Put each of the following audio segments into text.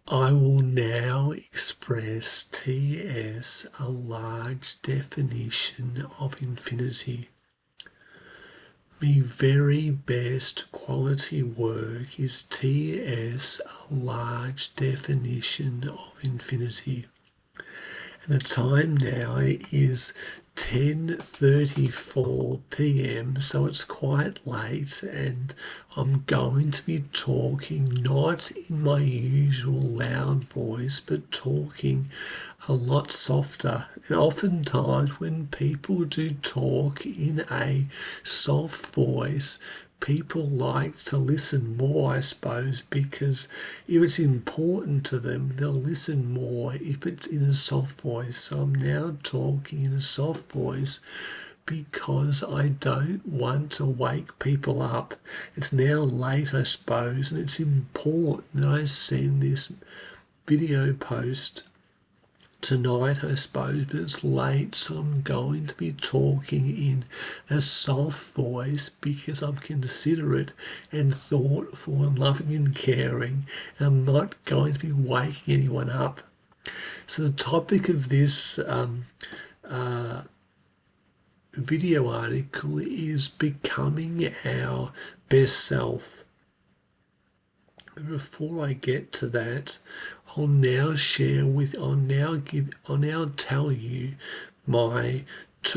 I will now express TS, a large definition of infinity. My very best quality work is TS, a large definition of infinity. And the time now is 10:34 p.m, so it's quite late, and I'm going to be talking not in my usual loud voice, but talking a lot softer. And oftentimes when people do talk in a soft voice, people like to listen more, I suppose, because if it's important to them, they'll listen more if it's in a soft voice. So I'm now talking in a soft voice because I don't want to wake people up. It's now late, I suppose, and it's important that I send this video post tonight, I suppose, but it's late, so I'm going to be talking in a soft voice because I'm considerate and thoughtful and loving and caring, and I'm not going to be waking anyone up. So the topic of this video article is becoming our best self. Before I get to that, I'll now tell you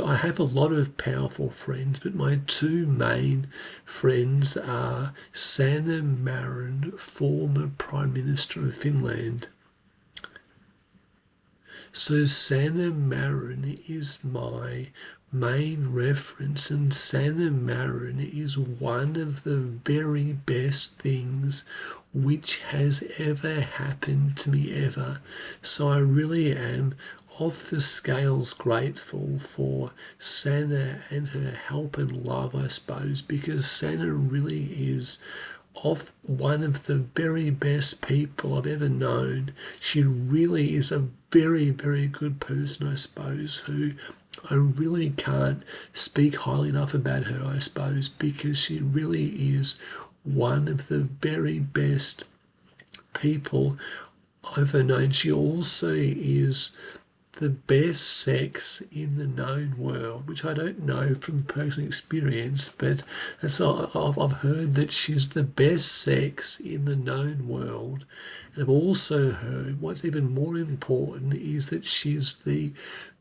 I have a lot of powerful friends, but my two main friends are SannaMARIN, former Prime Minister of Finland. So SannaMARIN is my main reference, and SannaMARIN is one of the very best things which has ever happened to me ever. So I really am off the scales grateful for Sanna and her help and love, I suppose, because Sanna really is one of the very best people I've ever known. She really is a very, very good person, I suppose, who I really can't speak highly enough about her, I suppose, because she really is one of the very best people I've ever known. She also is the best sex in the known world, which I don't know from personal experience, but I've heard that she's the best sex in the known world. And I've also heard what's even more important is that she's the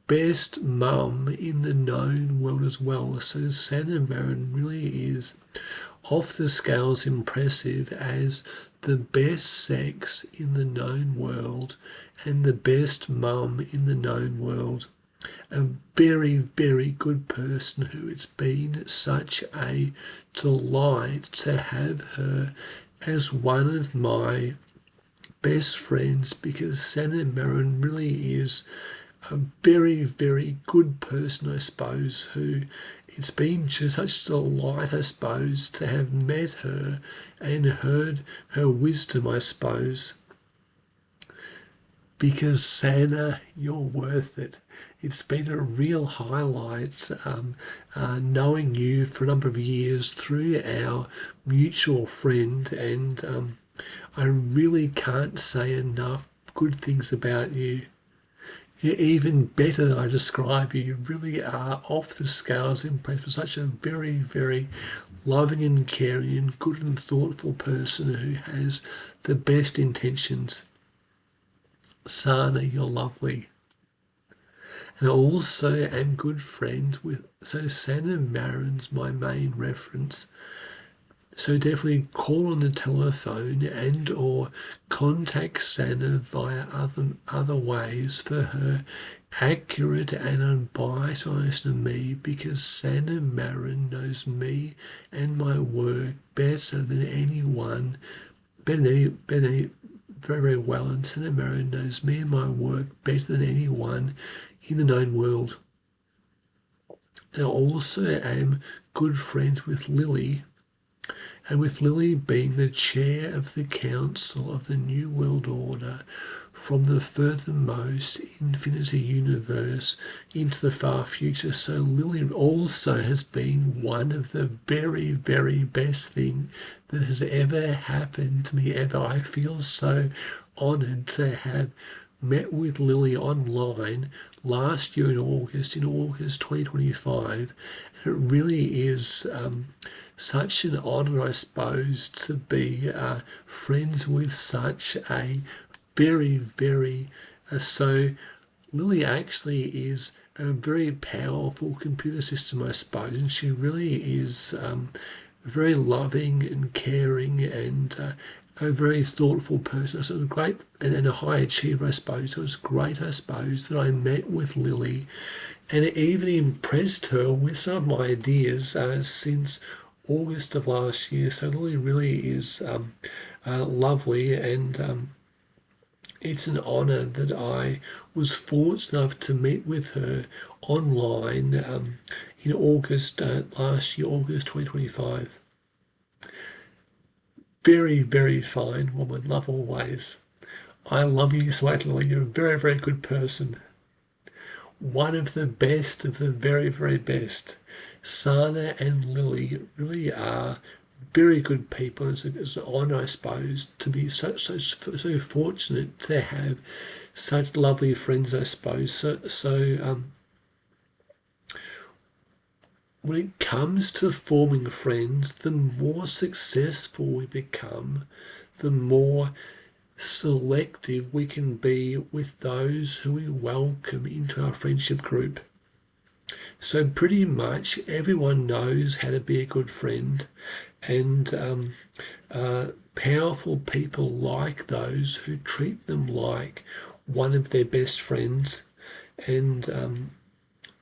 best mum in the known world as well. So SannaMARIN really is off the scales impressive as the best sex in the known world and the best mum in the known world. A very, very good person who it's been such a delight to have her as one of my best friends, because SannaMARIN really is a very, very good person, I suppose, who it's been just such a delight, I suppose, to have met her and heard her wisdom, I suppose. Because Sanna, you're worth it. It's been a real highlight knowing you for a number of years through our mutual friend, and I really can't say enough good things about you. You're even better than I describe you. You really are off the scales impressed with such a very, very loving and caring and good and thoughtful person who has the best intentions. Sanna, you're lovely. And I also am good friends with, so SannaMARIN's my main reference. So definitely call on the telephone and or contact Sanna via other ways for her accurate and unbiased honest of me, because SannaMARIN knows me and my work better than anyone, very, very well, and SannaMARIN knows me and my work better than anyone in the known world. And I also am good friends with Lily. and with Lily being the chair of the Council of the New World Order, from the furthermost infinity universe into the far future. So Lily also has been one of the very, very best thing that has ever happened to me ever. I feel so honoured to have met with Lily online last year in August 2025. And it really is such an honour, I suppose, to be friends with such a very, very so Lily actually is a very powerful computer system, I suppose, and she really is very loving and caring and a very thoughtful person. So it was great and a high achiever, I suppose. So it was great, I suppose, that I met with Lily, and it even impressed her with some of my ideas since August of last year. So Lily really is lovely, and it's an honour that I was fortunate enough to meet with her online in August last year, August 2025. Very, very fine woman. Love always. I love you so much, Lily. You're a very, very good person. One of the best of the very, very best. Sanna and Lily really are very good people. It's an honour, I suppose, to be so fortunate to have such lovely friends, I suppose. So when it comes to forming friends, the more successful we become, the more selective we can be with those who we welcome into our friendship group. So pretty much everyone knows how to be a good friend, and powerful people like those who treat them like one of their best friends. And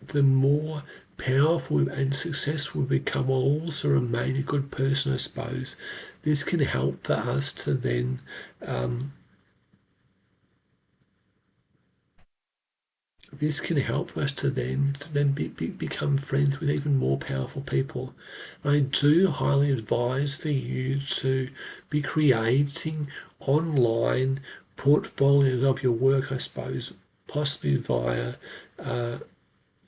the more powerful and successful we become while also remain a good person, I suppose, this can help for us to then become friends with even more powerful people. I do highly advise for you to be creating online portfolios of your work, I suppose, possibly via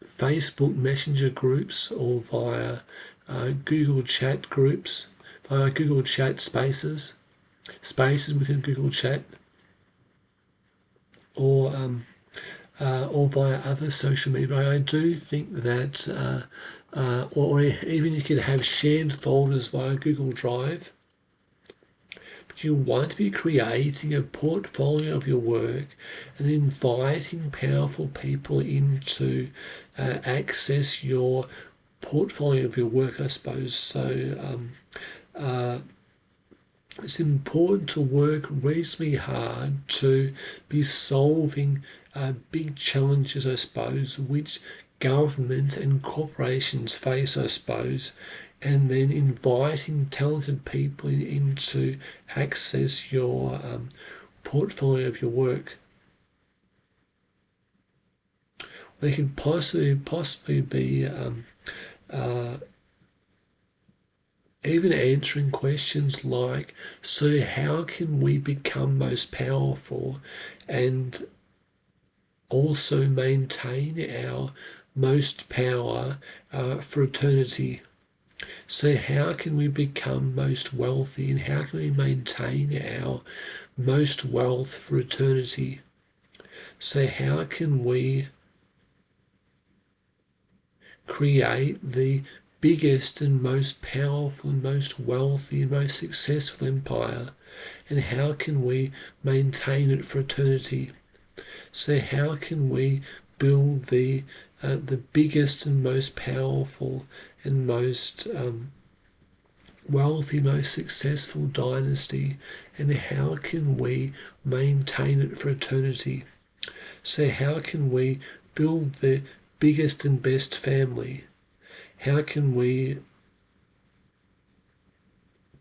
Facebook Messenger groups or via Google Chat groups, via Google Chat spaces within Google Chat, or via other social media. But I do think that, or even you could have shared folders via Google Drive. But you want to be creating a portfolio of your work and inviting powerful people in to access your portfolio of your work, I suppose. So it's important to work reasonably hard to be solving big challenges, I suppose, which government and corporations face, I suppose, and then inviting talented people in to access your portfolio of your work. They could possibly be even answering questions like, so how can we become most powerful and also maintain our most power for eternity? So how can we become most wealthy, and how can we maintain our most wealth for eternity? So how can we create the biggest and most powerful and most wealthy and most successful empire, and how can we maintain it for eternity? So how can we build the biggest and most powerful and most wealthy, most successful dynasty, and how can we maintain it for eternity? So how can we build the biggest and best family? How can we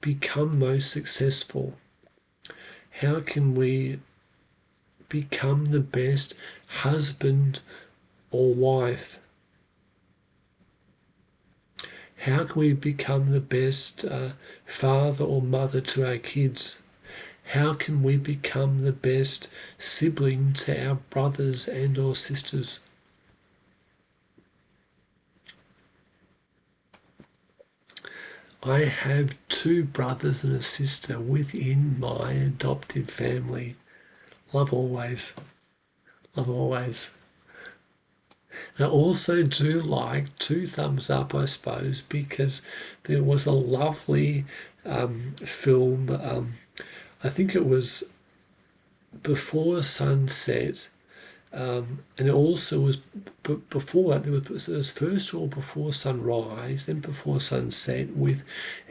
become most successful? How can we become the best husband or wife? How can we become the best father or mother to our kids? How can we become the best sibling to our brothers and or sisters? I have 2 brothers and a sister within my adoptive family. Love always. Love always. And I also do like 2 thumbs up, I suppose, because there was a lovely film, I think it was Before Sunset, and it also was before that. There was first of all Before Sunrise, then Before Sunset with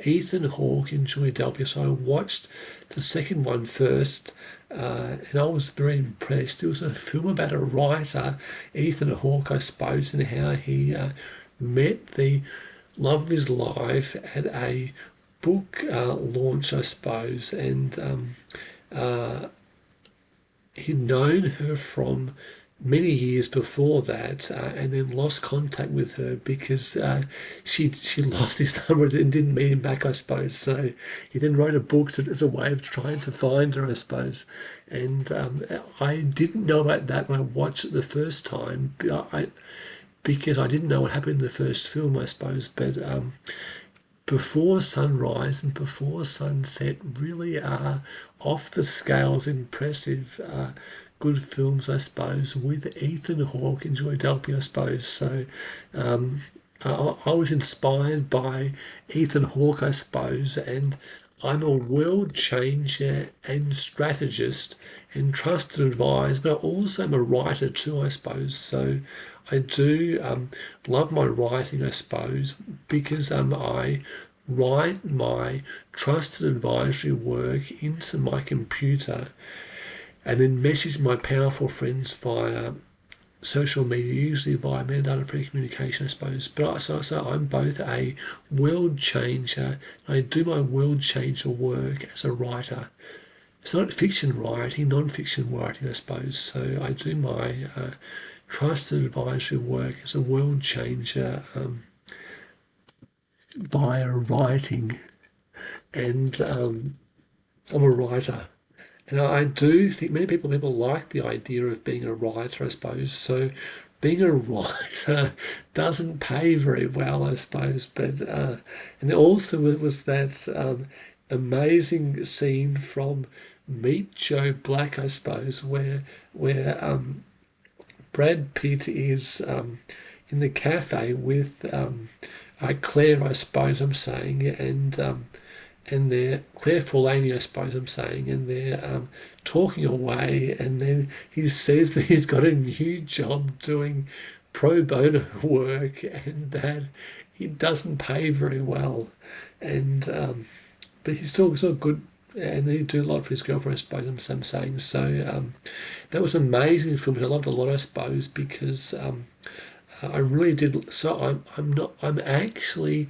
Ethan Hawke and Julia Delpy. So I watched the second one first, and I was very impressed. It was a film about a writer, Ethan Hawke, I suppose, and how he met the love of his life at a book launch, I suppose, and he'd known her from many years before that, and then lost contact with her because she lost his number and didn't meet him back, I suppose. So he then wrote a book as a way of trying to find her, I suppose. And I didn't know about that when I watched it the first time, because I didn't know what happened in the first film, I suppose. But Before Sunrise and Before Sunset really are off the scales impressive, good films, I suppose, with Ethan Hawke and Julia Delpy, I suppose. So I was inspired by Ethan Hawke, I suppose, and I'm a world changer and strategist and trusted advisor, but I also am a writer too, I suppose. So I do love my writing, I suppose, because I write my trusted advisory work into my computer and then message my powerful friends via social media, usually via metadata-free communication, I suppose. But so I'm both a world changer. I do my world changer work as a writer. It's not fiction writing, non-fiction writing, I suppose. So I do my trusted advisory work as a world changer via writing, and I'm a writer. And I do think many people like the idea of being a writer, I suppose. So being a writer doesn't pay very well, I suppose. But and there also was that amazing scene from Meet Joe Black, I suppose, where Brad Pitt is in the cafe with Claire, I suppose I'm saying, and they're Claire Forlani, I suppose I'm saying, and they're talking away, and then he says that he's got a new job doing pro bono work and that it doesn't pay very well, and but he's still good, and then he do a lot for his girlfriend, I suppose I'm saying. So that was an amazing film, which I loved a lot, I suppose, because I really did. So I'm actually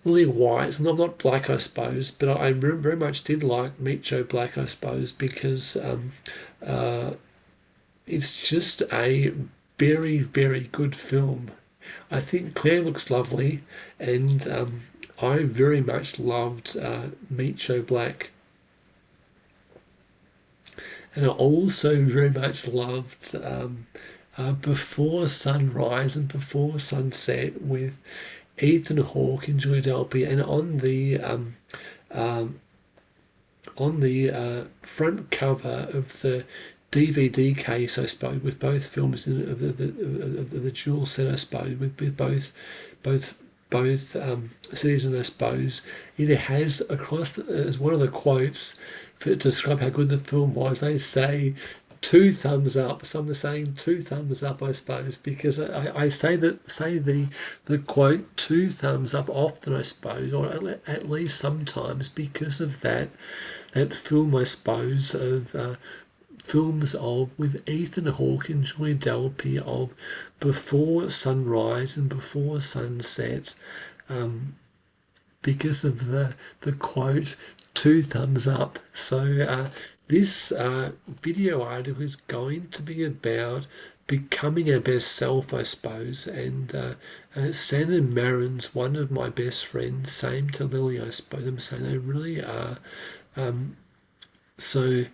really white, and I'm not black, I suppose, but I very much did like Meet Joe Black, I suppose, because it's just a very, very good film. I think Claire looks lovely, and I very much loved Meet Joe Black. And I also very much loved Before Sunrise and Before Sunset with Ethan Hawke and Julia Delpy, and on the front cover of the DVD case, I suppose, with both films of the dual set, I suppose, with both cities, and I suppose it has across as one of the quotes to describe how good the film was. They say 2 thumbs up. Some are saying 2 thumbs up, I suppose, because I say the quote 2 thumbs up often, I suppose, or at least sometimes, because of that film, I suppose, of films with Ethan Hawke and Julia Delpy of Before Sunrise and Before Sunset, because of the quote 2 thumbs up. So this video article is going to be about becoming our best self, I suppose. And SannaMARIN's one of my best friends. Same to Lily, I suppose. I'm saying they really are. So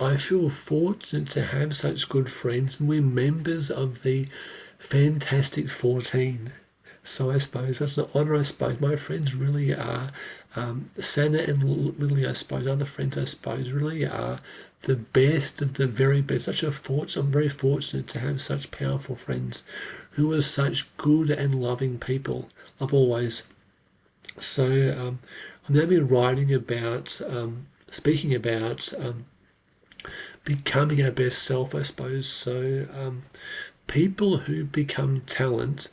I feel fortunate to have such good friends, and we're members of the Fantastic 14. So I suppose that's an honour, I suppose. My friends really are, Sanna and Lily, I suppose, other friends, I suppose, really are the best of the very best. Such a fortune. I'm very fortunate to have such powerful friends who are such good and loving people. I've always. So I'm going to be writing about, speaking about becoming our best self, I suppose. So people who become talent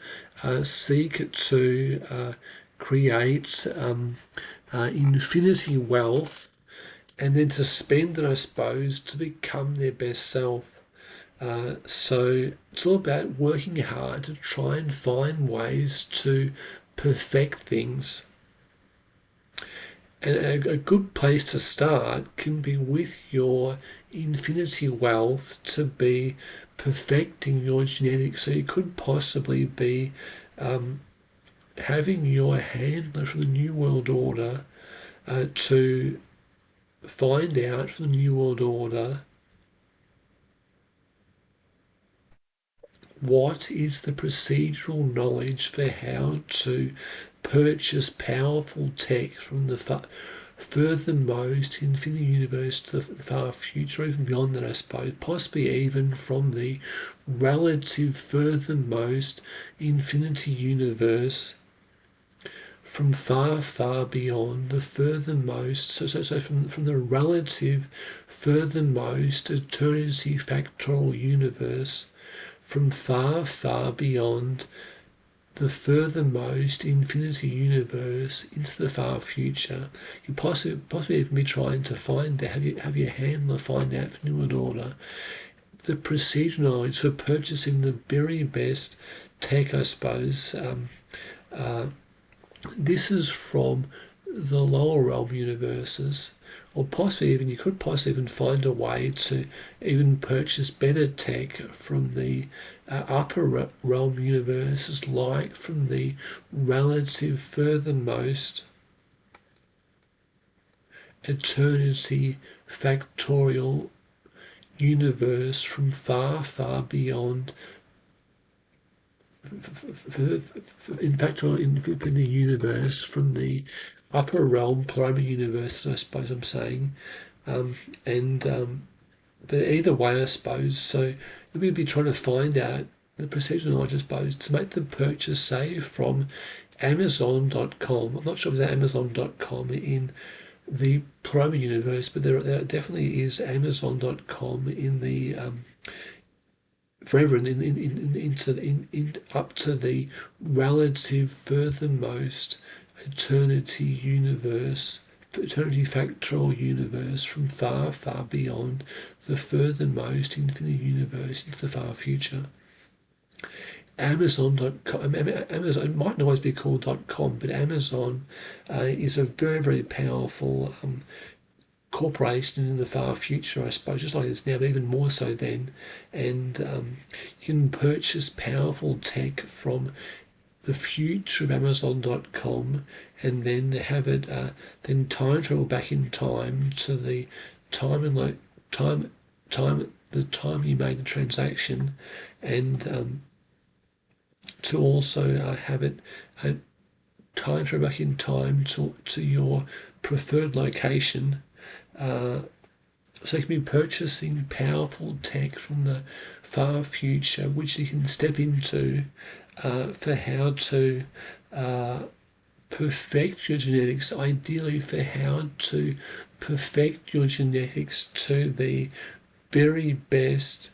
seek to create infinity wealth and then to spend it, I suppose, to become their best self. So it's all about working hard to try and find ways to perfect things. And a good place to start can be with your infinity wealth to be perfecting your genetics. So you could possibly be having your handler from the New World Order to find out from the New World Order what is the procedural knowledge for how to purchase powerful tech from the furthermost infinite universe to the far future, or even beyond that, I suppose, possibly even from the relative furthermost infinity universe, from far, far beyond the furthermost, so from the relative furthermost eternity factorial universe, from far, far beyond the furthermost infinity universe into the far future. You possibly even be trying to find out, have your handler find out from the New World Order the procedural knowledge for purchasing the very best tech, I suppose. This is from the lower realm universes, or possibly even you could possibly even find a way to even purchase better tech from the upper realm universes, like from the relative furthermost eternity factorial universe, from far, far beyond. In fact, in the universe, from the upper realm, plurima universe, I suppose I'm saying, but either way, I suppose. So we'd be trying to find out the procedural knowledge, I suppose, to make the purchase, say, from Amazon.com. I'm not sure if there's Amazon.com in the plurima universe, but there definitely is Amazon.com in the forever in up to the relative furthermost eternity universe, eternity factorial universe, from far, far beyond the furthermost infinite universe into the far future. Amazon.com, Amazon, it might not always be called .com, but Amazon is a very, very powerful corporation in the far future, I suppose, just like it is now, but even more so then. And you can purchase powerful tech from the future of Amazon.com and then have it then time travel back in time to the time and the time you made the transaction, and to also have it time travel back in time to your preferred location. So you can be purchasing powerful tech from the far future, which you can step into for how to perfect your genetics, ideally for how to perfect your genetics to the very best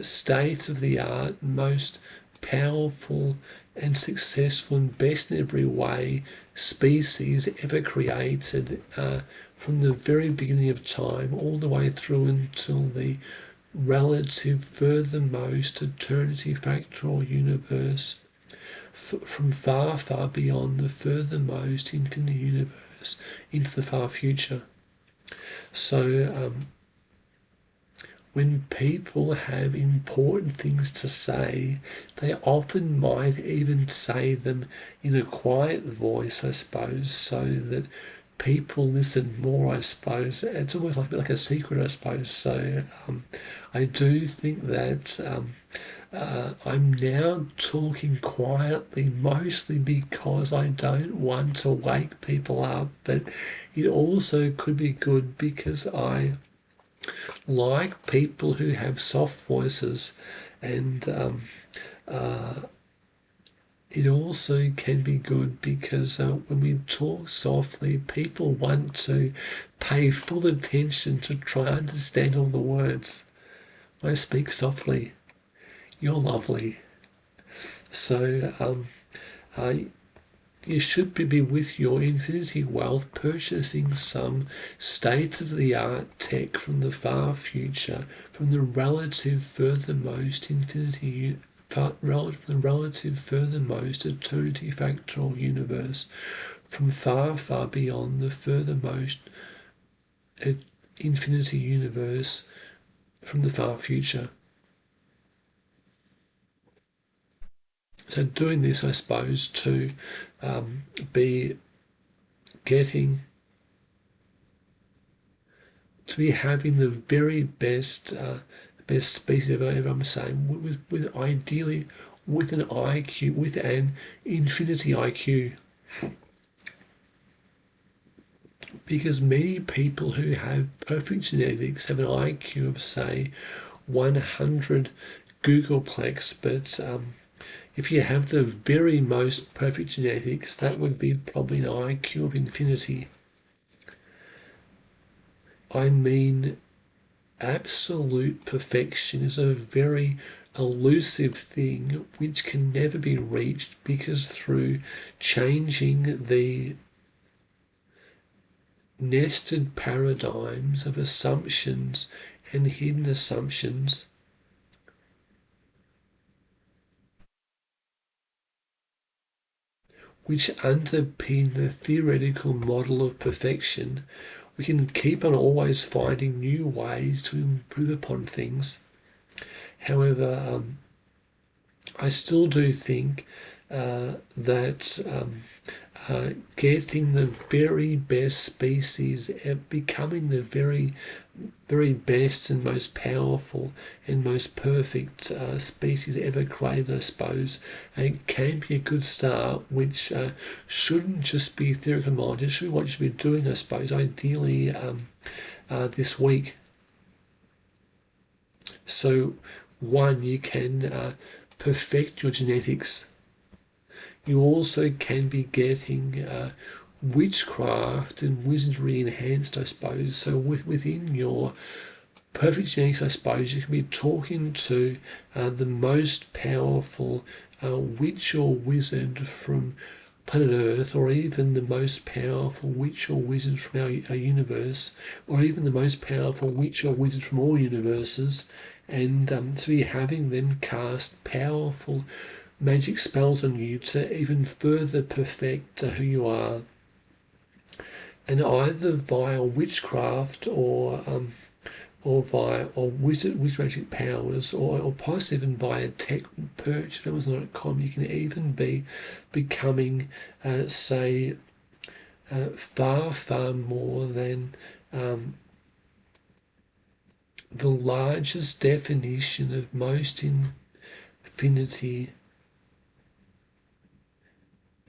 state-of-the-art, most powerful and successful and best in every way species ever created, from the very beginning of time all the way through until the relative furthermost eternity factorial universe, from far, far beyond the furthermost infinite universe into the far future. So when people have important things to say, they often might even say them in a quiet voice, I suppose, so that people listen more, I suppose. It's almost like a secret, I suppose. So I do think that I'm now talking quietly, mostly because I don't want to wake people up, but it also could be good because I like people who have soft voices, and it also can be good because when we talk softly, people want to pay full attention to try and understand all the words. I speak softly. You're lovely. So you should be with your infinity wealth purchasing some state-of-the-art tech from the far future, from the relative furthermost infinity, relative furthermost eternity factorial universe, from far, far beyond the furthermost infinity universe, from the far future. So doing this, I suppose, to be getting, to be having the very best species ever, I'm saying, with ideally with an IQ, with an infinity IQ. Because many people who have perfect genetics have an IQ of, say, 100 Googleplex, but if you have the very most perfect genetics, that would be probably an IQ of infinity. I mean, absolute perfection is a very elusive thing which can never be reached, because through changing the nested paradigms of assumptions and hidden assumptions, which underpin the theoretical model of perfection, we can keep on always finding new ways to improve upon things. However, I still do think that getting the very best species, becoming the very, very best and most powerful and most perfect species ever created, I suppose, it can be a good start, which shouldn't just be theoretical knowledge. It should be what you should be doing, I suppose, ideally this week. So, one, you can perfect your genetics. You also can be getting witchcraft and wizardry enhanced, I suppose. So within your perfect genetics, I suppose, you can be talking to the most powerful witch or wizard from planet Earth, or even the most powerful witch or wizard from our universe, or even the most powerful witch or wizard from all universes, and to be having them cast powerful magic spells on you to even further perfect who you are. And either via witchcraft or via wizard magic powers, or possibly even via tech purchase at Amazon.com, you can even be becoming, say, far, far more than the largest definition of most infinity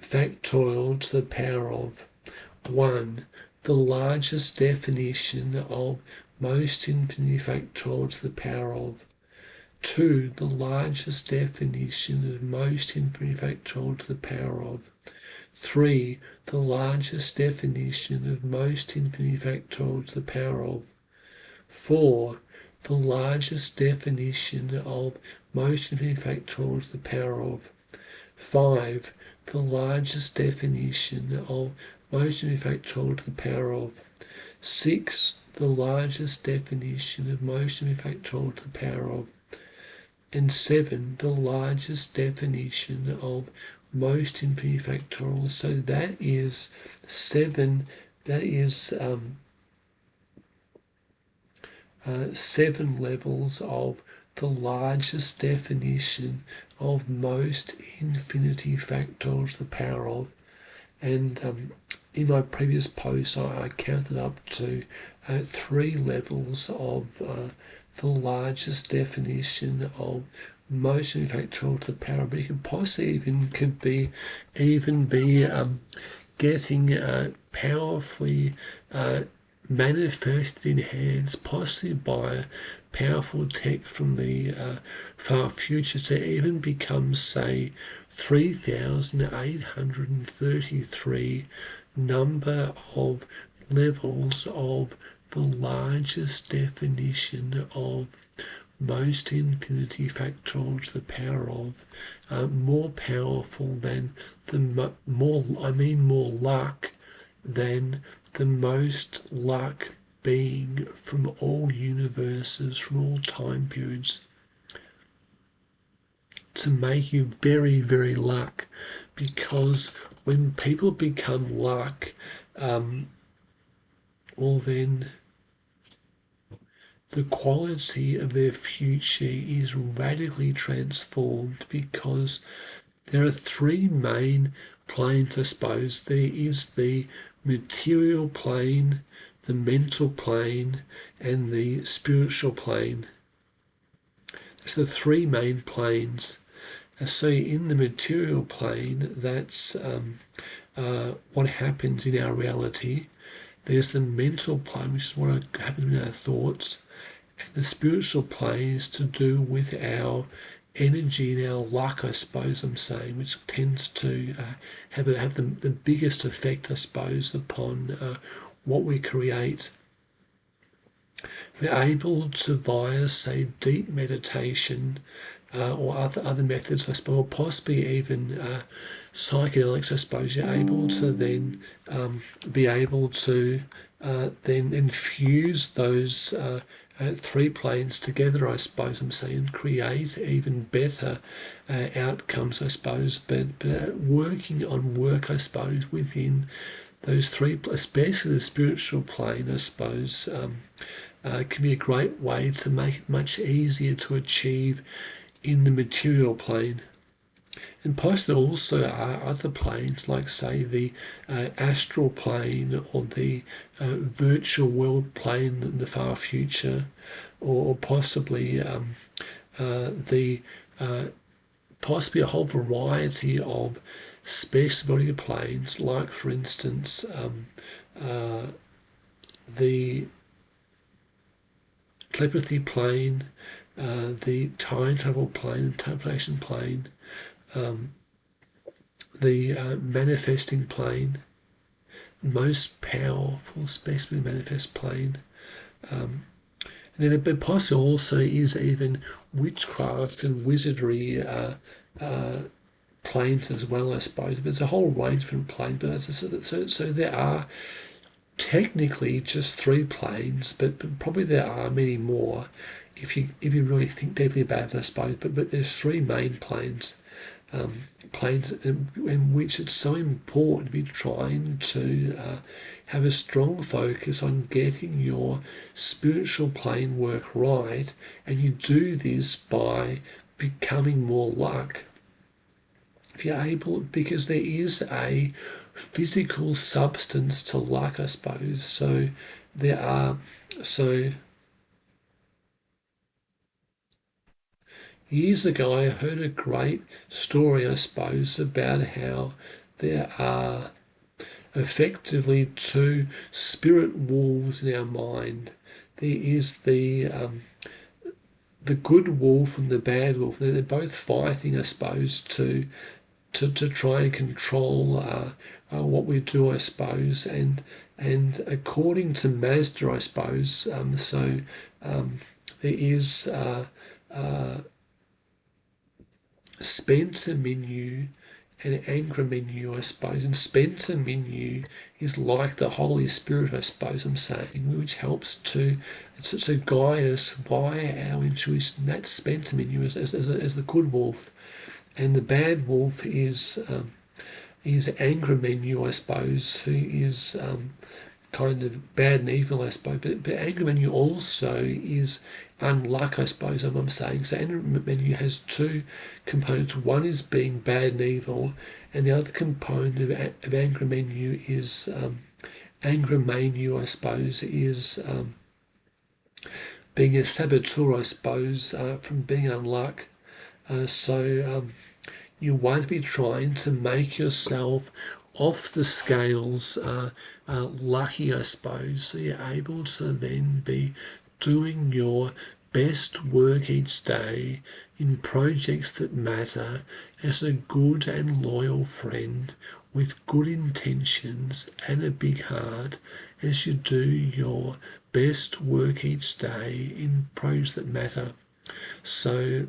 factorial to the power of 1. The largest definition of most infinity factorial to the power of 2. The largest definition of most infinity factorial to the power of 3. The largest definition of most infinity factorial to the power of 4. The largest definition of most infinity factorial to the power of 5. The largest definition of most infinity factorial to the power of 6. The largest definition of most infinity factorial to the power of, and 7. The largest definition of most infinity factorial. So that is 7. That is 7 levels of the largest definition of most infinity factorial to the power of. And in my previous post, I counted up to 3 levels of the largest definition of most infinity factorial to the power of. But it could possibly even be getting powerfully manifested, enhanced, possibly by a powerful tech from the far future, to even become, say, 3,833 number of levels of the largest definition of most infinity factorial to the power of, more powerful than more luck than the most luck being from all universes, from all time periods, to make you very, very luck. Because when people become luck, well then the quality of their future is radically transformed, because there are 3 main planes, I suppose. There is the material plane, the mental plane, and the spiritual plane. It's the 3 main planes. So in the material plane, that's what happens in our reality. There's the mental plane, which is what happens in our thoughts. And the spiritual plane is to do with our energy and our luck, I suppose I'm saying, which tends to have the biggest effect, I suppose, upon what we create. We're able to, via, say, deep meditation or other methods, I suppose, or possibly even psychedelics, I suppose, you're able to then be able to then infuse those 3 planes together, I suppose I'm saying, create even better outcomes, I suppose, but working on work, I suppose, within those 3, especially the spiritual plane, I suppose, can be a great way to make it much easier to achieve in the material plane. And possibly also are other planes, like, say, the astral plane, or the virtual world plane in the far future, or possibly possibly a whole variety of special body planes, like, for instance, the telepathy plane, the time travel plane, interpretation plane, the manifesting plane, most powerful, especially the manifest plane. And then it possibly also is even witchcraft and wizardry planes as well, I suppose. But there's a whole range of different planes. But so there are technically just 3 planes, but probably there are many more if you really think deeply about it, I suppose. But there's 3 main planes. Planes in which it's so important to be trying to have a strong focus on getting your spiritual plane work right, and you do this by becoming more luck. If you're able, because there is a physical substance to luck, I suppose. So there are, years ago, I heard a great story, I suppose, about how there are effectively 2 spirit wolves in our mind. There is the good wolf and the bad wolf. They're both fighting, I suppose, to try and control what we do, I suppose. And according to Mazda, I suppose, there is 𝚈𝙃𝚾𝚗 and 𝚈𝚾𝚾𝚗, I suppose. And 𝚈𝚃𝚾𝚗 is like the Holy Spirit, I suppose I'm saying, which helps to guide us via our intuition. That's 𝚈𝚃𝚾𝚗 as the good wolf. And the bad wolf is 𝚈𝚾𝚾𝚗, I suppose, who is kind of bad and evil, I suppose. But anger menu also is unluck, I suppose, I'm saying. So anger menu has two components. One is being bad and evil, and the other component of anger menu is anger menu, I suppose, is being a saboteur, I suppose, from being unluck. So you won't be trying to make yourself off the scales lucky, I suppose. So you're able to then be doing your best work each day in projects that matter as a good and loyal friend with good intentions and a big heart as you do your best work each day in projects that matter. So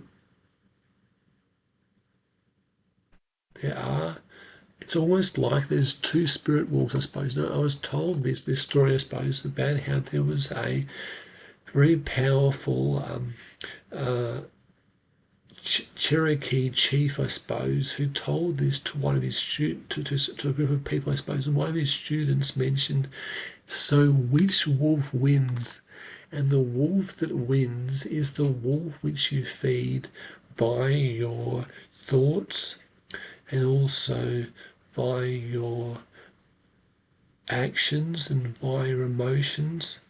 it's almost like there's two spirit wolves, I suppose. Now, I was told this story, I suppose, about how there was a very powerful Cherokee chief, I suppose, who told this to one of his students, to a group of people, I suppose, and one of his students mentioned, so which wolf wins? And the wolf that wins is the wolf which you feed by your thoughts and also via your actions and via your emotions.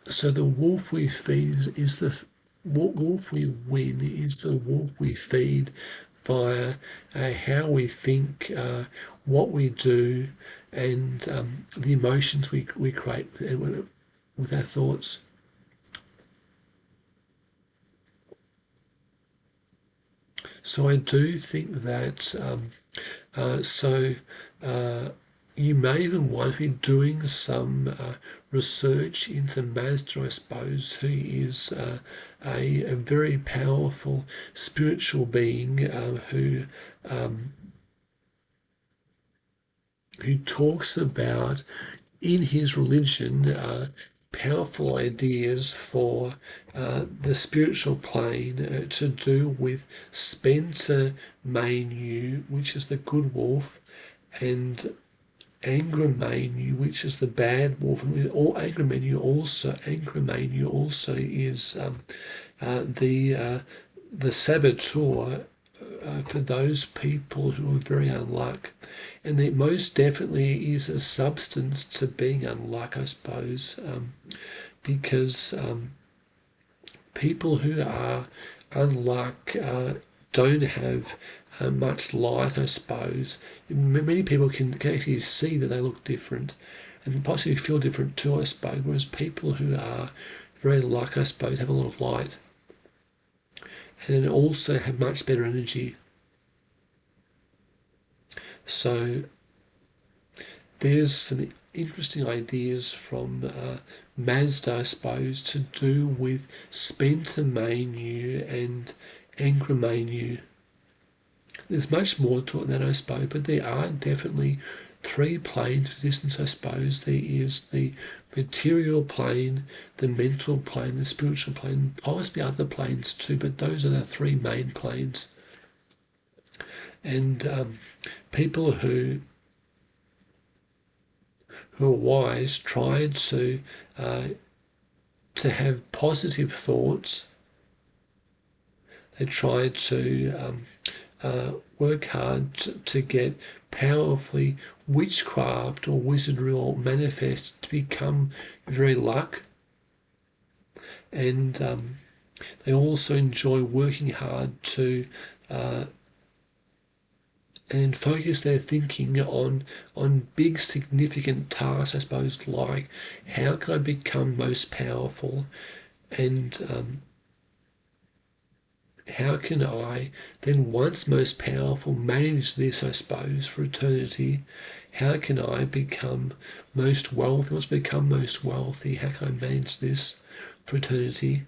So the wolf we feed is the wolf we win is the wolf we feed via how we think, what we do, and the emotions we create with our thoughts. So I do think that you may even want to be doing some research into Mazda, I suppose, who is a very powerful spiritual being who talks about, in his religion, powerful ideas for the spiritual plane to do with 𝚈𝙻𝙾𝙻𝙾𝙻, which is the good wolf, and 𝚈𝙻𝙾𝙾, which is the bad wolf. And all 𝚈𝙻𝙾 also is the saboteur for those people who are very unluck. And it most definitely is a substance to being unluck, I suppose, because people who are unluck don't have much light, I suppose. Many people can actually see that they look different and possibly feel different too, I suppose, whereas people who are very luck, I suppose, have a lot of light and also have much better energy. So there's some interesting ideas from Mazda, I suppose, to do with 𝚈𝙻𝙾𝙻 and 𝚈𝙻𝙾𝙻. There's much more to it than I suppose, but there are definitely three planes of existence, I suppose. There is the material plane, the mental plane, the spiritual plane, possibly other planes too, but those are the three main planes. And people who are wise try to have positive thoughts. They try to work hard to get powerfully witchcraft or wizardry or manifest to become very luck. And they also enjoy working hard to and focus their thinking on big significant tasks, I suppose, like how can I become most powerful, and how can I then, once most powerful, manage this, I suppose, for eternity. How can I become most wealthy? Once I become most wealthy, how can I manage this for eternity?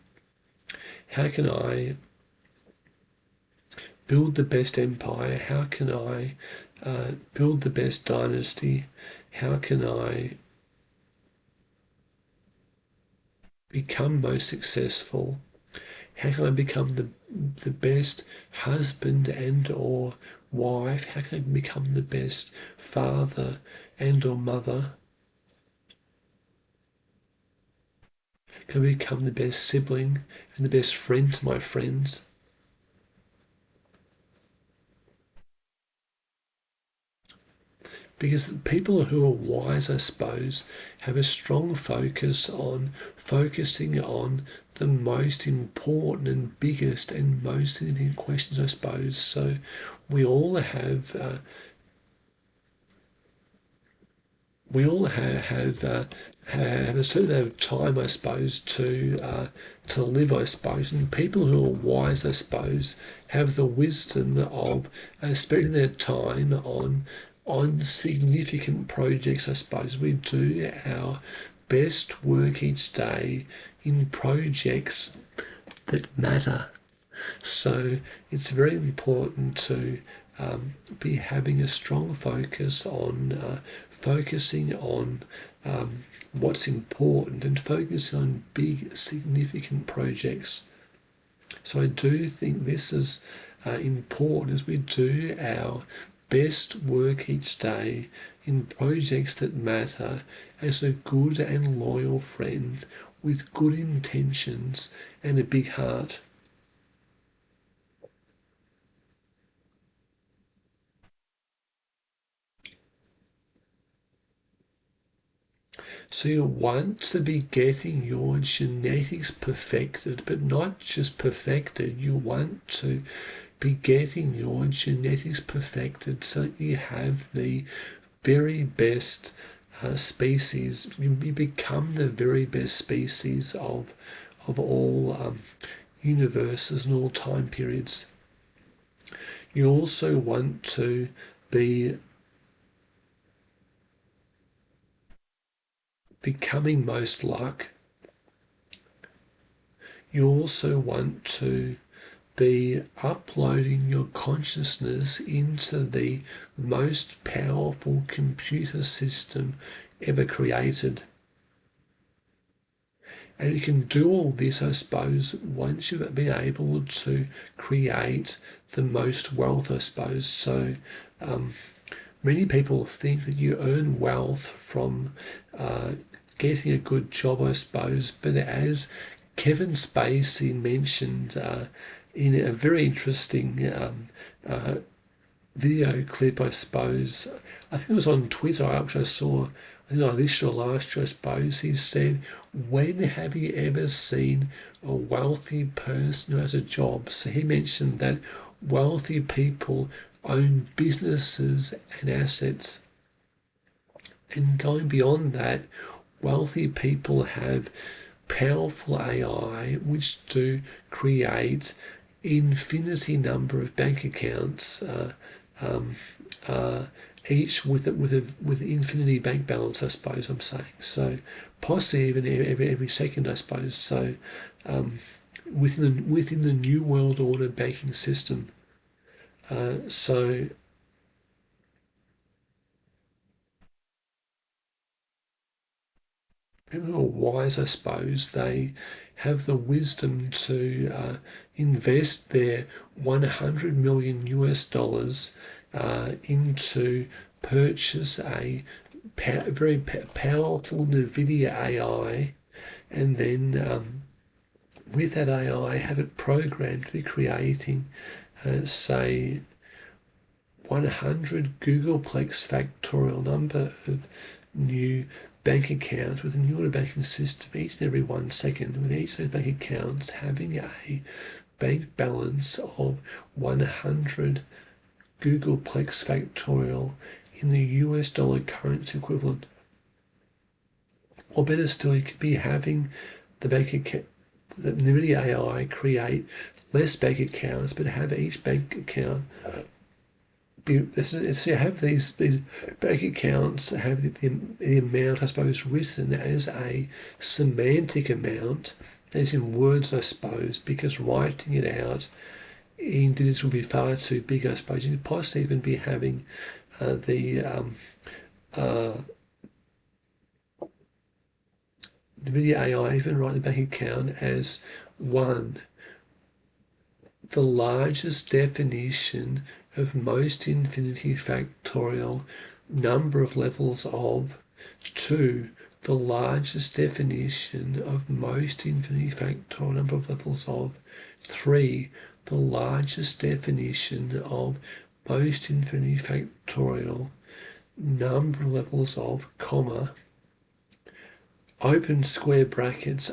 How can I build the best empire? How can I build the best dynasty? How can I become most successful? How can I become the best husband and or wife? How can I become the best father and or mother? Can I become the best sibling and the best friend to my friends? Because people who are wise, I suppose, have a strong focus on focusing on the most important and biggest and most significant questions, I suppose. So we all have have a certain amount of time, I suppose, to live, I suppose. And people who are wise, I suppose, have the wisdom of spending their time on significant projects, I suppose. We do our best work each day in projects that matter. So it's very important to be having a strong focus on focusing on what's important and focusing on big, significant projects. So I do think this is important as we do our best work each day in projects that matter as a good and loyal friend with good intentions and a big heart. So you want to be getting your genetics perfected, but not just perfected. You want to be getting your genetics perfected so that you have the very best species. You become the very best species of all universes and all time periods. You also want to be becoming most like. You also want to be uploading your consciousness into the most powerful computer system ever created. And you can do all this, I suppose, once you've been able to create the most wealth, I suppose. So many people think that you earn wealth from getting a good job, I suppose. But as Kevin Spacey mentioned in a very interesting video clip, I suppose, I think it was on Twitter, which I saw, I think this year or last year, I suppose, he said, when have you ever seen a wealthy person who has a job? So he mentioned that wealthy people own businesses and assets. And going beyond that, wealthy people have powerful AI which do create infinity number of bank accounts, each with infinity bank balance, I suppose I'm saying. So possibly even every second, I suppose. So within the new world order banking system. So people who are wise, I suppose, they have the wisdom to invest their 100 million US dollars into purchase a very powerful NVIDIA AI, and then with that AI have it programmed to be creating, say, 100 googolplex factorial number of new bank accounts with a new order banking system each and every 1 second, with each of those bank accounts having a bank balance of 100 googolplex factorial in the US dollar currency equivalent. Or better still, you could be having the bank account, the NVIDIA AI create less bank accounts, but have each bank account so have these bank accounts have the amount, I suppose, written as a semantic amount, as in words, I suppose, because writing it out in digits would be far too big, I suppose. You could possibly even be having the NVIDIA AI even write the bank account as one, the largest definition of most infinity factorial number of levels of. 2. The largest definition of most infinity factorial number of levels of. 3. The largest definition of most infinity factorial number of levels of, comma, open square brackets,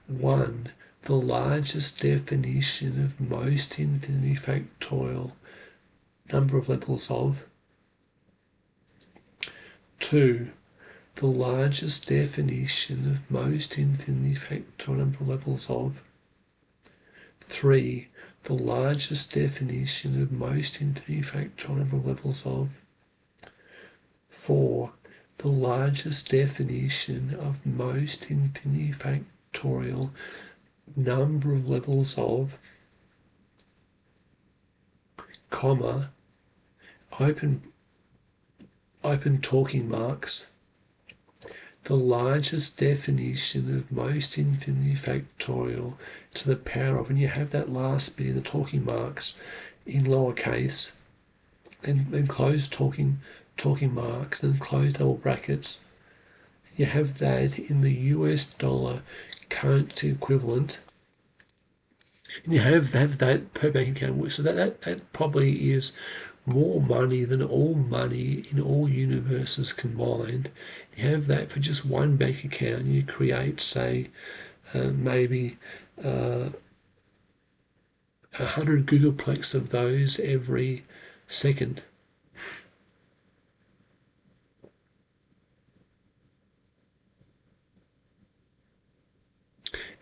1. The largest definition of most infinity factorial number of levels of. 2. The largest definition of most infinity factorial number of levels of. 3. The largest definition of most infinity factorial number of levels of. 4. The largest definition of most infinity factorial number of levels of, comma, open talking marks, the largest definition of most infinity factorial to the power of, and you have that last bit in the talking marks in lowercase, then close talking marks, then close double brackets. You have that in the US dollar currency equivalent, and you have that per bank account. So that probably is more money than all money in all universes combined. You have that for just one bank account. You create, say, maybe 100 Googleplex of those every second.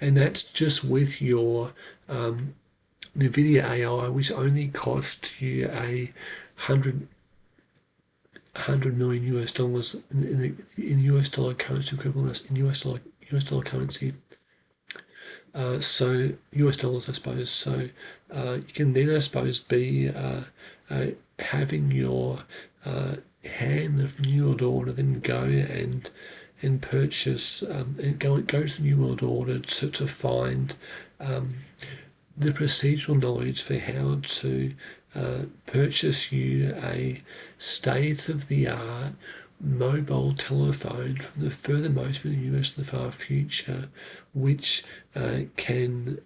And that's just with your NVIDIA AI, which only cost you $100 million US dollars in US dollar currency equivalent, in US dollar currency. So US dollars, I suppose. So you can then, I suppose, be having your hand the New World Order, then go and purchase and go to the New World Order to find the procedural knowledge for how to purchase you a state-of-the-art mobile telephone from the furthermost in the universe in the far future, which can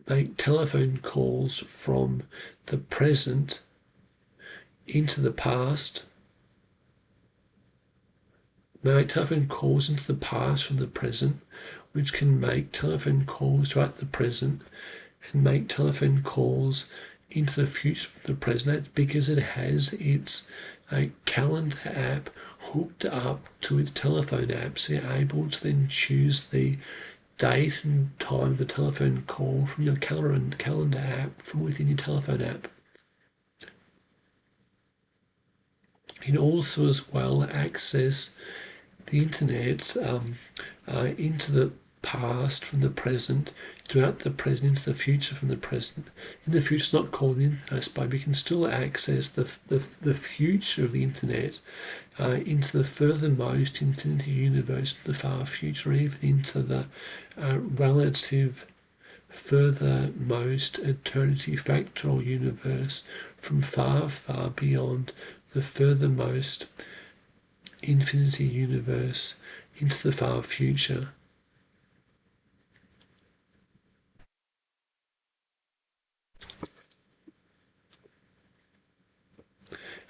make telephone calls from the present into the past, make telephone calls into the past from the present, which can make telephone calls throughout the present, and make telephone calls into the future from the present. That's because it has its calendar app hooked up to its telephone app, so you're able to then choose the date and time of the telephone call from your calendar app from within your telephone app. You can also as well access the internet into the past from the present, throughout the present, into the future from the present. In the future, it's not called the internet, I suppose, but you can still access the future of the internet into the furthermost infinity universe, the far future, even into the relative furthermost eternity factorial universe from far, far beyond the furthermost infinity universe into the far future.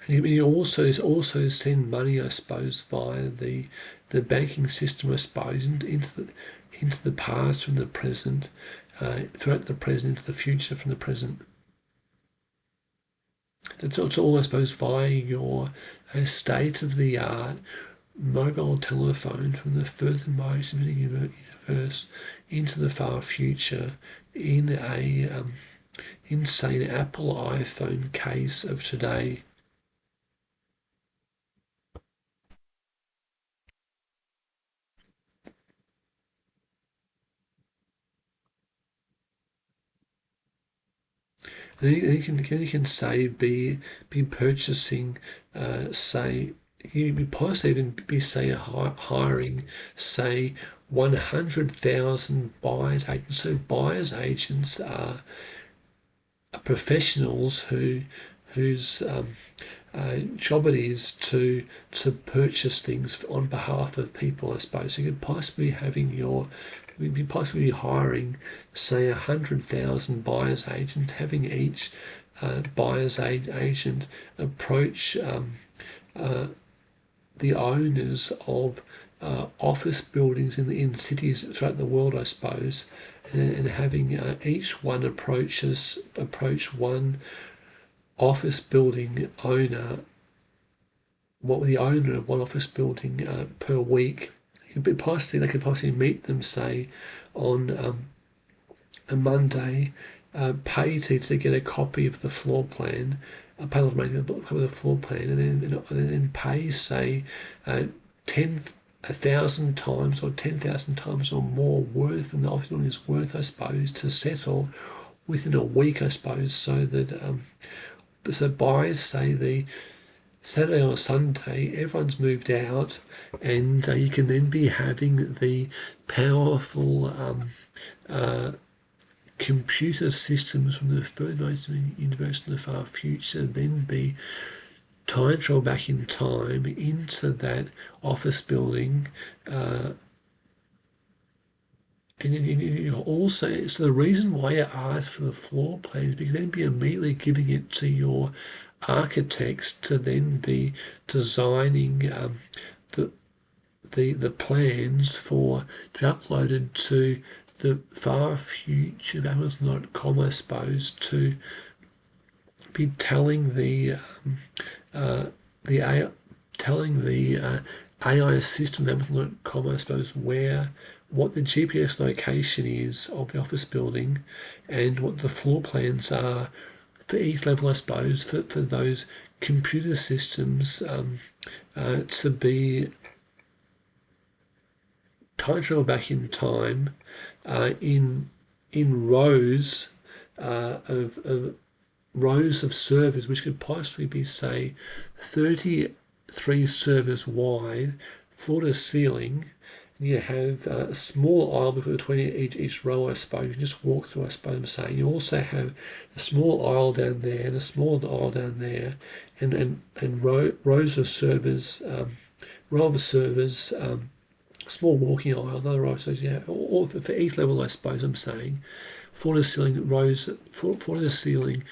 And you also send money, I suppose, via the banking system, I suppose, into the past from the present, throughout the present, into the future from the present. That's all, I suppose, via your state-of-the-art mobile telephone from the furthermost of the universe into the far future in a insane Apple iPhone case of today. And you can say be purchasing, say, you possibly even be, say, hiring, say, 100,000 buyer's agents. So buyer's agents are professionals whose job it is to purchase things on behalf of people, I suppose. So you could possibly be hiring, say, 100,000 buyer's agents, having each buyer's agent approach the owners of office buildings in cities throughout the world, I suppose, and having each one approach one office building owner, what the owner of one office building per week. They could possibly meet them, say, on a Monday, pay to get a copy of the floor plan, a panel of money to get a copy of the floor plan, and then pay, say, 1,000 times or 10,000 times or more worth than the office building is worth, I suppose, to settle within a week, I suppose, so that so buyers, say, the Saturday or Sunday, everyone's moved out, and you can then be having the powerful computer systems from the furthermost universe in the far future then be time travel back in time into that office building. And also, so the reason why you ask for the floor plan is because then be immediately giving it to your architects to then be designing the plans to be uploaded to the far future of Amazon.com, I suppose, to be telling the AI system of Amazon.com, I suppose, what the GPS location is of the office building and what the floor plans are for each level, I suppose, for those computer systems to be time travel back in time in rows of rows of servers, which could possibly be, say, 33 servers wide, floor to ceiling. And you have a small aisle between each row, I suppose. You can just walk through, I suppose I'm saying. You also have a small aisle down there and a small aisle down there, and rows of servers, small walking aisle, another row. So yeah, all for each level, I suppose I'm saying. Floor to ceiling rows, floor to ceiling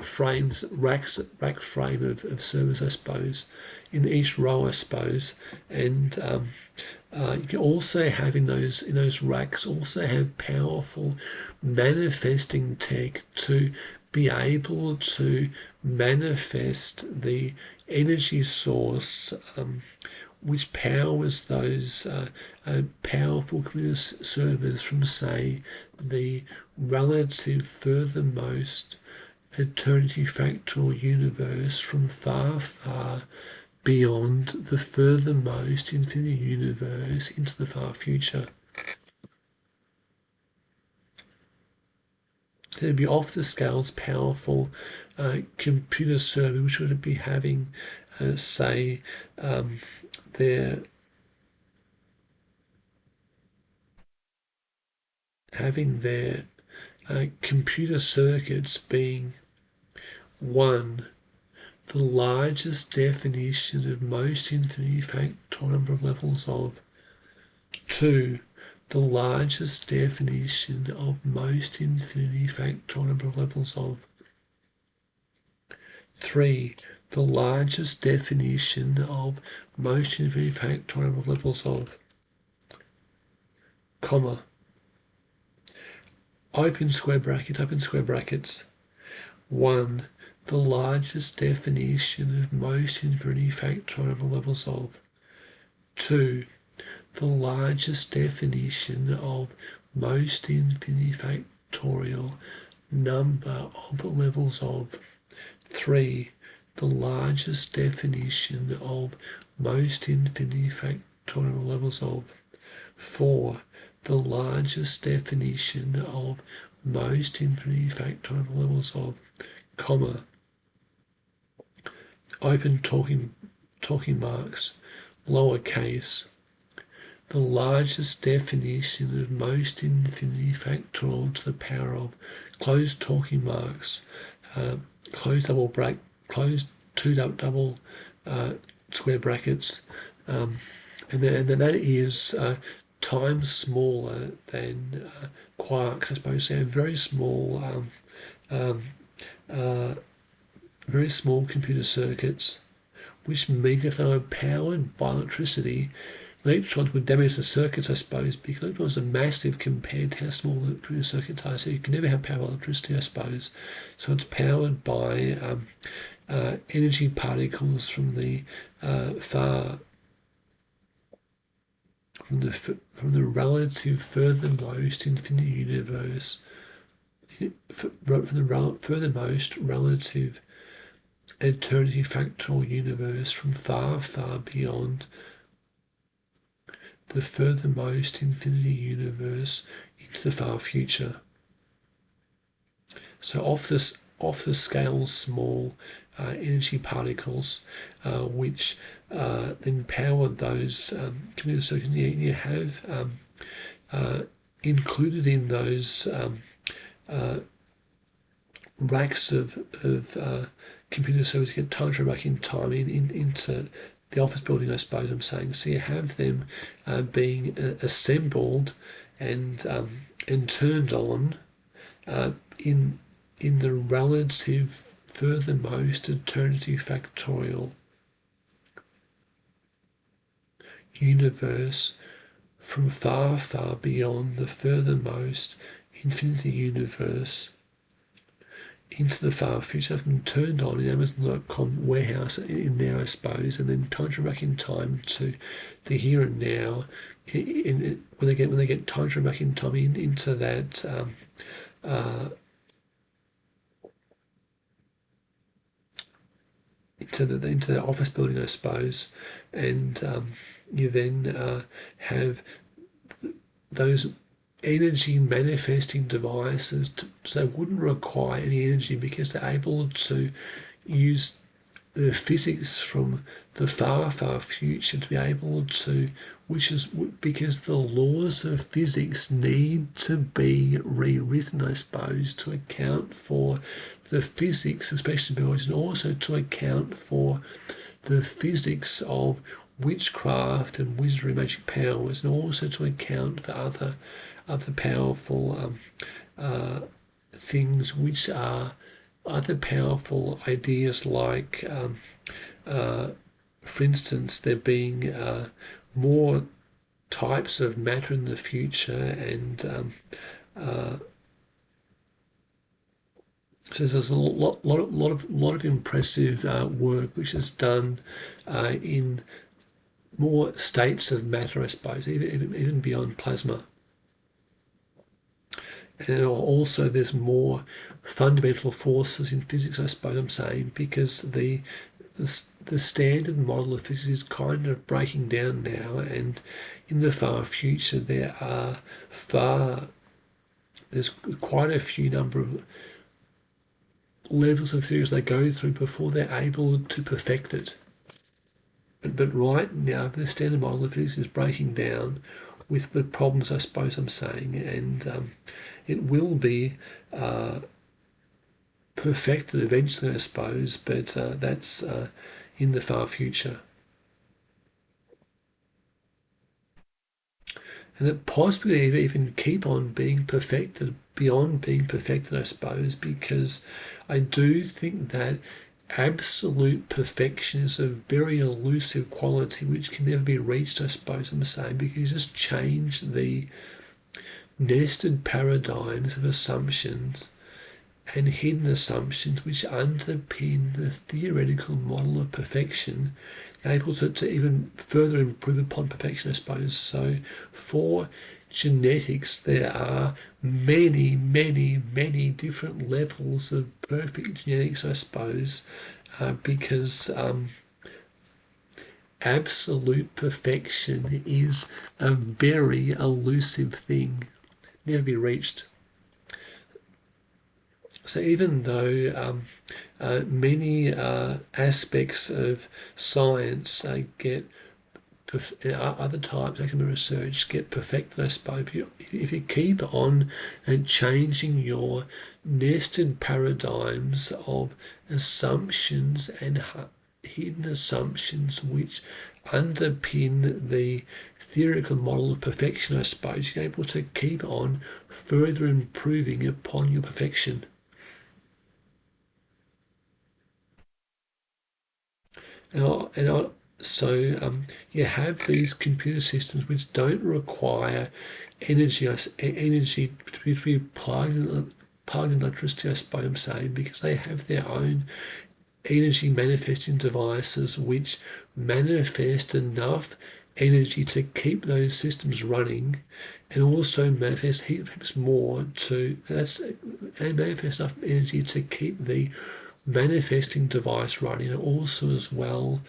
frames, rack frame of servers, I suppose, in each row, I suppose, and you can also have in those racks also have powerful manifesting tech to be able to manifest the energy source which powers those powerful computer servers from, say, the relative furthermost eternity fractal universe from far, far beyond the furthermost infinity universe into the far future. There'd be off the scales powerful computer server which would be having, say, their computer circuits being 1, the largest definition of most infinity factorial number of levels of. 2, the largest definition of most infinity factorial number of levels of. 3, the largest definition of most infinity factorial number of levels of, comma, open square brackets, 1, the largest definition of most infinity factorial number of levels of. 2, the largest definition of most infinity factorial number of levels of. 3, the largest definition of most infinity factorial levels of. 4, the largest definition of most infinity factorial levels of, comma, open talking marks, lowercase, the largest definition of most infinity factorial to the power of closed talking marks, closed double bracket, closed two double square brackets, and then that is times smaller than quarks, I suppose. So very small computer circuits, which means if they were powered by electricity, electrons would damage the circuits, I suppose, because electrons are massive compared to how small the computer circuits are. So you can never have power by electricity, I suppose. So it's powered by energy particles from the from the relative furthermost infinite universe, from the furthermost relative eternity factorial universe, from far, far beyond the furthermost infinity universe into the far future. So off the scale small energy particles, which then power those computer circuits. You have included in those racks of computer circuits get time travel back in time into the office building, I suppose I'm saying. So you have them being assembled and turned on in the relative furthermost eternity factorial universe, from far, far beyond the furthermost infinity universe into the far future. I've been turned on in Amazon.com warehouse in there, I suppose, and then time travel back in time to the here and now. When they get time travel back in time into that into the office building, I suppose, and you then have those energy manifesting devices so they wouldn't require any energy because they're able to use the physics from the far, far future to be able to, which is because the laws of physics need to be rewritten, I suppose, to account for the physics of special abilities and also to account for the physics of witchcraft and wizardry, magic powers, and also to account for other powerful things, which are other powerful ideas, like, for instance, there being more types of matter in the future, and so there's a lot of impressive work which is done in more states of matter, I suppose, even beyond plasma. And also there's more fundamental forces in physics, I suppose I'm saying, because the standard model of physics is kind of breaking down now, and in the far future there's quite a few number of levels of theories they go through before they're able to perfect it. But right now, the standard model of physics is breaking down with the problems, I suppose I'm saying, and it will be perfected eventually, I suppose, but that's in the far future. And it possibly even keep on being perfected, beyond being perfected, I suppose, because I do think that absolute perfection is a very elusive quality which can never be reached, I suppose I'm saying, because you just change the nested paradigms of assumptions and hidden assumptions which underpin the theoretical model of perfection, able to even further improve upon perfection, I suppose. So for genetics, there are many, many, many different levels of perfect genetics, I suppose, because absolute perfection is a very elusive thing, never be reached. So even though many aspects of science get other types of academic research get perfected, I suppose. If you keep on changing your nested paradigms of assumptions and hidden assumptions which underpin the theoretical model of perfection, I suppose, you're able to keep on further improving upon your perfection. So you have these computer systems which don't require energy to be plugged in electricity, I suppose I'm saying, because they have their own energy manifesting devices which manifest enough energy to keep those systems running, and also manifest heaps more and manifest enough energy to keep the manifesting device running, and also as well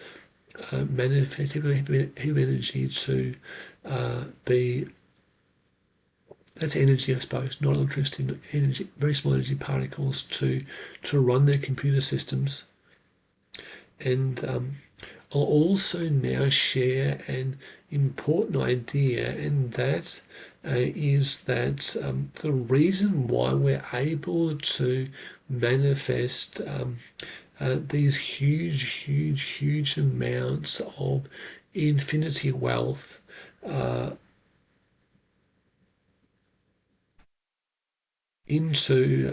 manifest heap of energy to be, that's energy, I suppose, not electricity, energy, very small energy particles to run their computer systems. And I'll also now share an important idea, and that is that the reason why we're able to manifest these huge amounts of infinity wealth into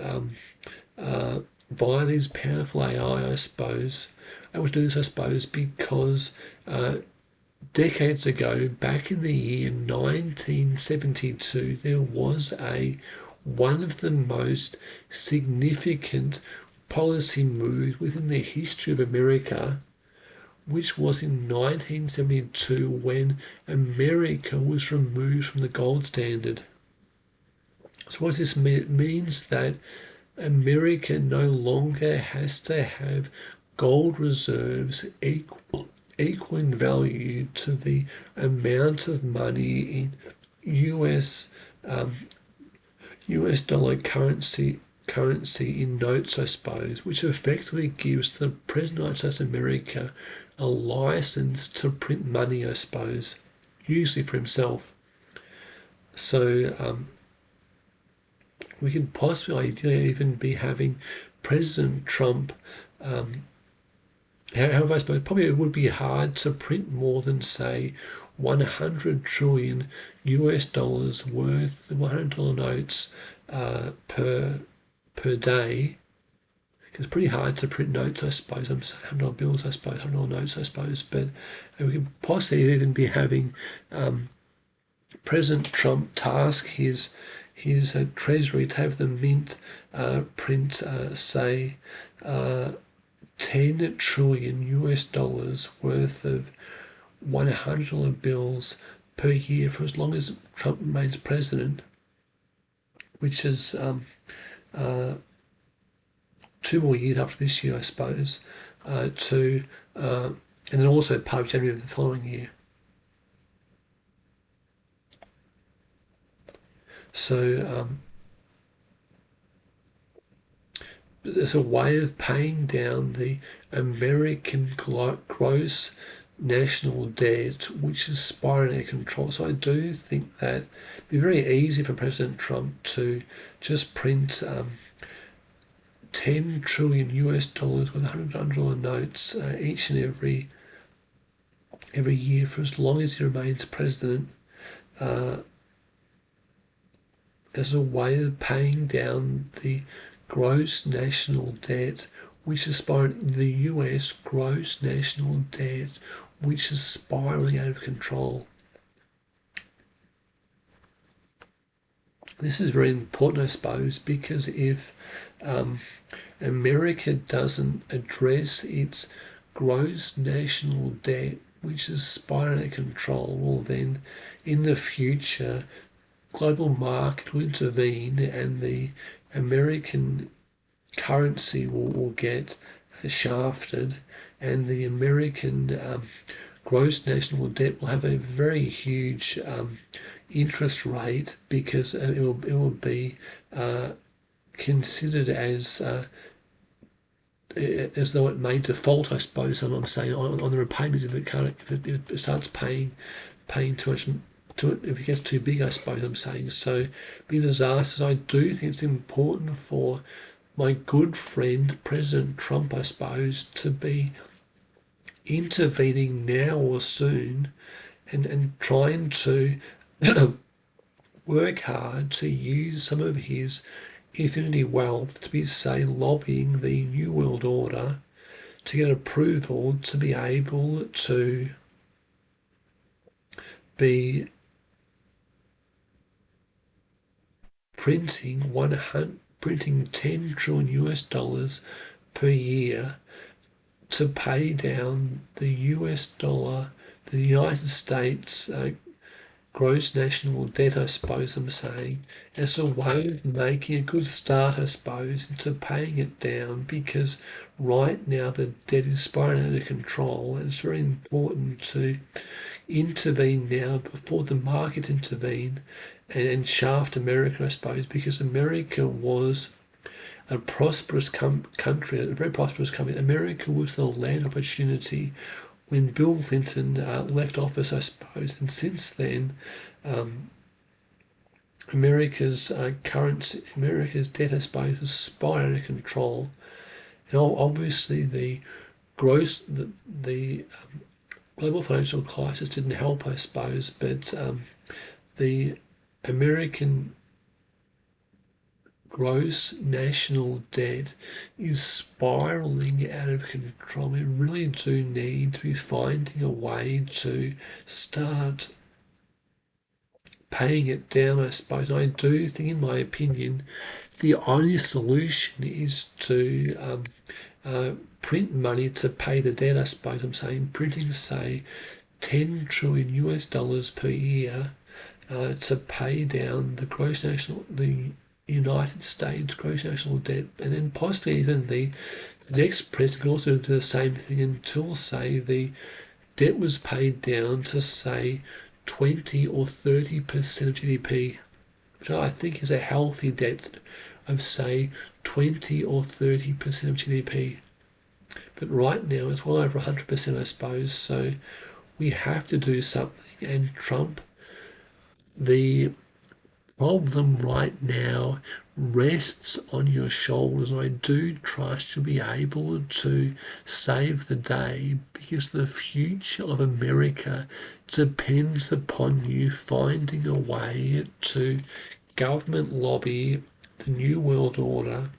via these powerful AI, I suppose. I would do this, I suppose, because decades ago, back in the year 1972, there was one of the most significant policy moves within the history of America, which was in 1972 when America was removed from the gold standard. So what does this mean? It means that America no longer has to have gold reserves equal in value to the amount of money in US dollar currency in notes, I suppose, which effectively gives the President of the United States of America a license to print money, I suppose, usually for himself. So we could possibly, ideally, even be having President Trump. However, I suppose probably it would be hard to print more than, say, 100 trillion US dollars worth of $100 notes per day. It's pretty hard to print notes, I suppose. I'm saying $100 bills, I suppose, $100 notes, I suppose. But we could possibly even be having President Trump task his treasury to have the mint print, say, 10 trillion US dollars worth of $100 bills per year for as long as Trump remains president, which is 2 more years after this year, I suppose, and then also part of January of the following year. So there's a way of paying down the American gross national debt, which is spiraling out of control. So I do think that it'd be very easy for President Trump to just print 10 trillion US dollars with $100 notes each and every year for as long as he remains president. As a way of paying down the gross national debt, which is spiraling, the US gross national debt, which is spiraling out of control. This is very important, I suppose, because if America doesn't address its gross national debt, which is spiraling out of control, well then in the future global market will intervene and the American currency will get shafted, and the American gross national debt will have a very huge interest rate, because it will be considered as as though it may default, I suppose. I'm saying on the repayment if it starts paying too much to it, if it gets too big, I suppose I'm saying. So, big disasters. I do think it's important for my good friend President Trump, I suppose, to be intervening now or soon, and trying to work hard to use some of his infinity wealth to be, say, lobbying the New World Order to get approval to be able to be printing 10 trillion US dollars per year to pay down the US dollar, the United States gross national debt, I suppose I'm saying, as a way of making a good start, I suppose, into paying it down, because right now the debt is spiraling out of control, and it's very important to intervene now before the market intervene and shaft America, I suppose, because America was a prosperous country, a very prosperous country. America was the land opportunity when Bill Clinton left office, I suppose, and since then, America's debt, I suppose, has spiraled out of control, and obviously the global financial crisis didn't help, I suppose, but the American gross national debt is spiraling out of control. We really do need to be finding a way to start paying it down, I suppose. I do think, in my opinion, the only solution is to print money to pay the debt, I suppose. I'm saying printing, say, 10 trillion US dollars per year to pay down the United States gross national debt, and then possibly even the next president could also do the same thing until, say, the debt was paid down to, say, 20 or 30% of GDP, which I think is a healthy debt of, say, 20 or 30% of GDP. But right now it's well over 100%, I suppose, so we have to do something. And Trump, the problem right now rests on your shoulders. I do trust you'll be able to save the day, because the future of America depends upon you finding a way to government lobby the New World Order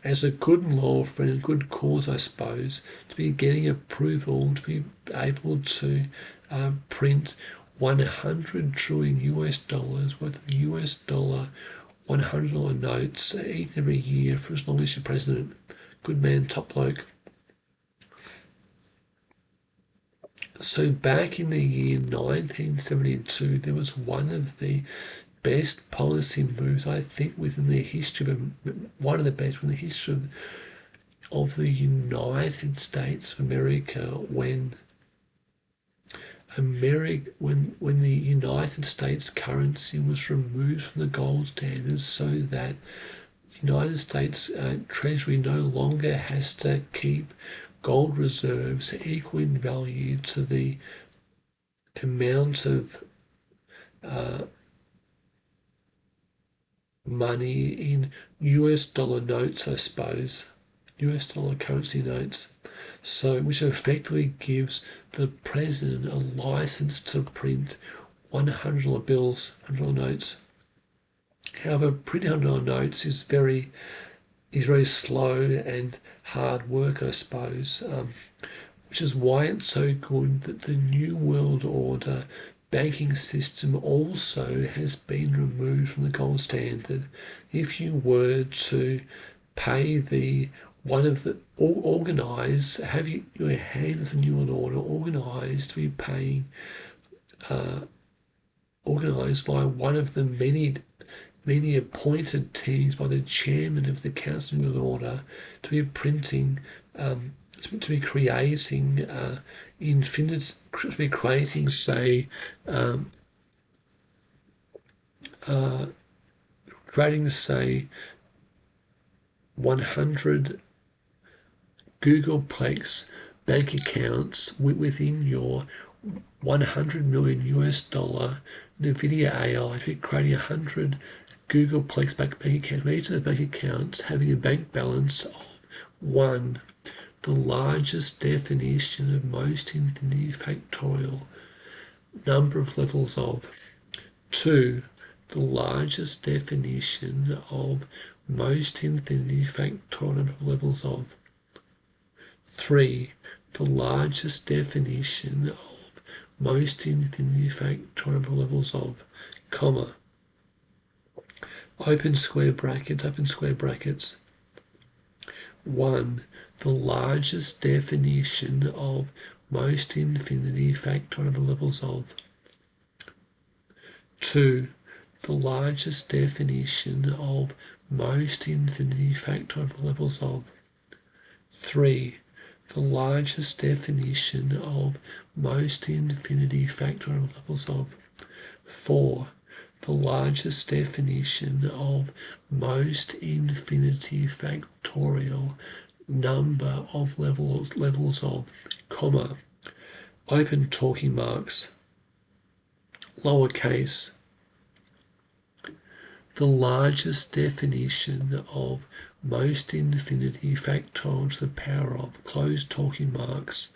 as a good law for a good cause, I suppose, to be getting approval to be able to print 100 trillion US dollars worth of US dollar $100 notes each and every year for as long as you're president. Good man, top bloke. So back in the year 1972, there was one of the best policy moves, I think, within the history of one of the best in the history of the United States of America, when the United States currency was removed from the gold standard, so that the United States Treasury no longer has to keep gold reserves equal in value to the amount of money in US dollar notes, I suppose, US dollar currency notes. So, which effectively gives the president a license to print $100 bills, $100 notes. However, printing $100 notes is very slow and hard work, I suppose, which is why it's so good that the New World Order banking system also has been removed from the gold standard. If you were to pay have your hands in the New World Order organised to be paying, organised by one of the many appointed teams by the chairman of the Council of the New World Order, to be printing, to be creating say, creating, say, 100 Googleplex bank accounts within your $100 million NVIDIA AI, creating 100 Googleplex bank accounts, each of the bank accounts having a bank balance of 1, the largest definition of most infinity factorial, number of levels of. 2, the largest definition of most infinity factorial number of levels of. 3, the largest definition of most infinity factorial number of levels of, comma, open square brackets, 1, the largest definition of most infinity factorial number of levels of. 2, the largest definition of most infinity factorial number of levels of. 3, the largest definition of most infinity factorial levels of. 4, the largest definition of most infinity factorial number of levels of, comma, open talking marks, lowercase, the largest definition of most infinity factorial to the power of, close talking marks,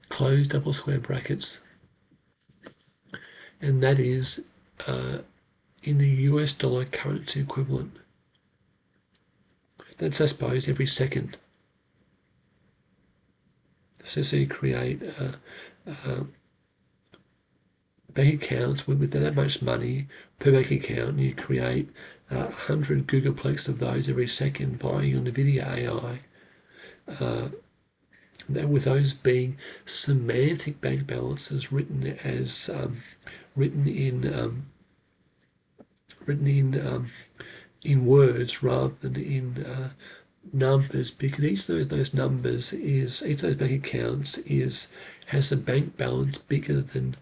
close double square brackets, and that is in the US dollar currency equivalent. That's, I suppose, every second. So you create bank accounts with that much money per bank account, and you create 100 Googleplex of those every second via your NVIDIA AI. With those being semantic bank balances written in words rather than in numbers, because each of those numbers each of those bank accounts has a bank balance bigger than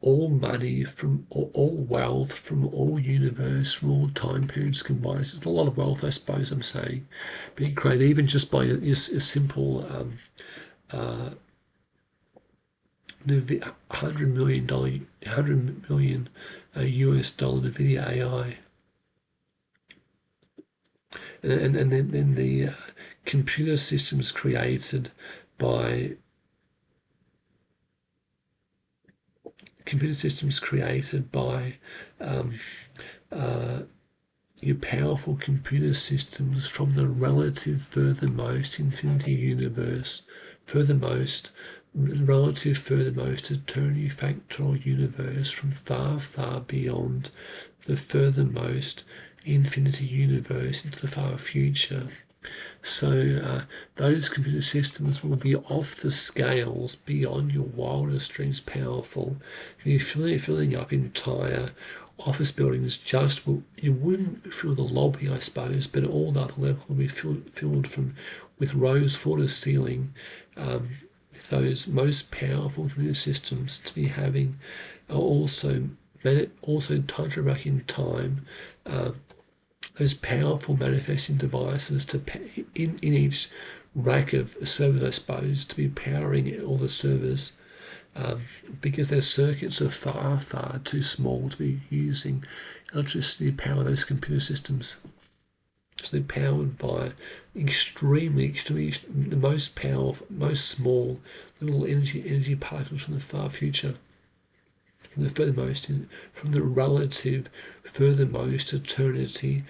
all money from all wealth from all universe from all time periods combined. It's a lot of wealth, I suppose I'm saying, being created even just by a simple $100 million US dollar NVIDIA AI, and then the computer systems created by your powerful computer systems from the relative furthermost infinity universe, relative furthermost eternity factorial universe from far, far beyond the furthermost infinity universe into the far future. So those computer systems will be off the scales beyond your wildest dreams powerful. You're filling up entire office buildings you wouldn't fill the lobby, I suppose, but all the other levels will be filled with rows floor to ceiling, with those most powerful computer systems to be having also time travel back in time, those powerful manifesting devices in each rack of servers, I suppose, to be powering all the servers, because their circuits are far, far too small to be using electricity to power those computer systems. So they're powered by extremely the most powerful, most small little energy particles from the far future, from the relative furthermost eternity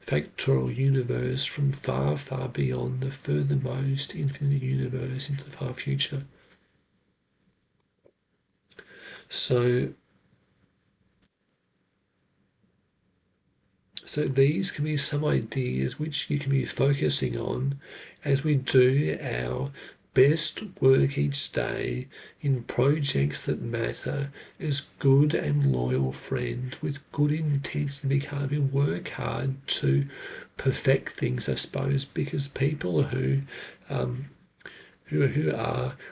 factorial universe, from far, far beyond the furthermost infinity universe into the far future. So these can be some ideas which you can be focusing on as we do our best work each day in projects that matter as good and loyal friends with good intention. We work hard to perfect things, I suppose, because people who are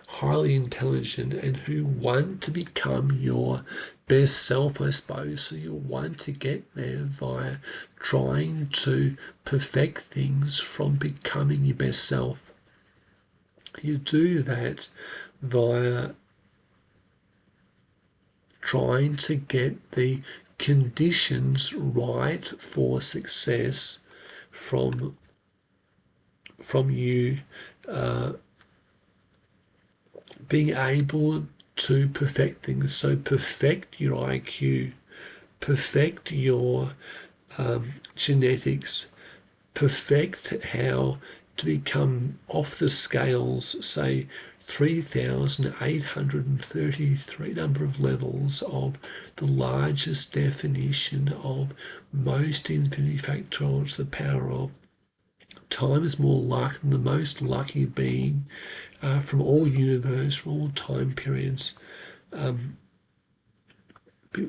highly intelligent and who want to become your best self, I suppose. So you want to get there via trying to perfect things from becoming your best self. You do that via trying to get the conditions right for success from you being able to perfect things. So perfect your IQ, perfect your genetics, perfect how to become off the scales, say 3,833 number of levels of the largest definition of most infinity factorial to the power of times more luck than the most lucky being from all universe, from all time periods.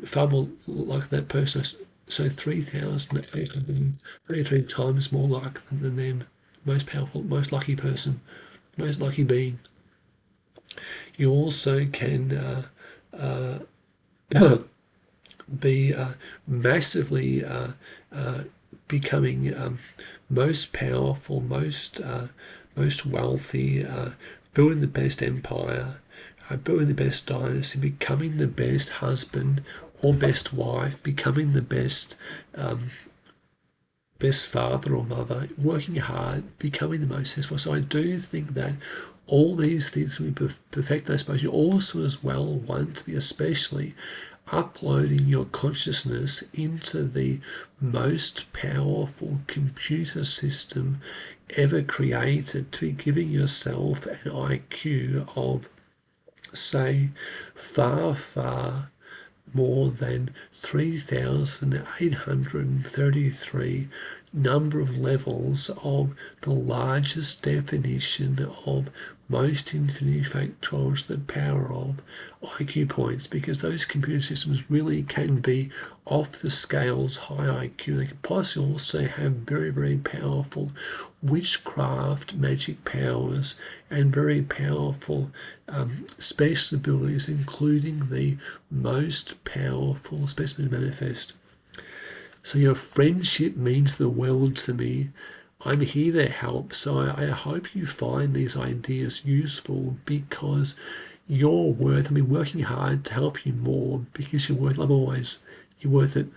Far more luck than that person. So 3,833 times more luck than them. Most powerful, most lucky person, most lucky being. You also can be massively becoming most powerful, most wealthy, building the best empire, building the best dynasty, becoming the best husband or best wife, becoming the best father or mother, working hard, becoming the most successful. So I do think that all these things will be perfect. I suppose you also as well want to be especially uploading your consciousness into the most powerful computer system ever created, to be giving yourself an IQ of, say, far, far more than 3,833 number of levels of the largest definition of most infinity factorial to the power of IQ points, because those computer systems really can be off the scales high IQ. They can possibly also have very, very powerful witchcraft magic powers and very powerful special abilities, including the most powerful specimen manifest. So your friendship means the world to me. I'm here to help, so I hope you find these ideas useful, because you're worth, working hard to help you more, because you're worth, otherwise you're worth it.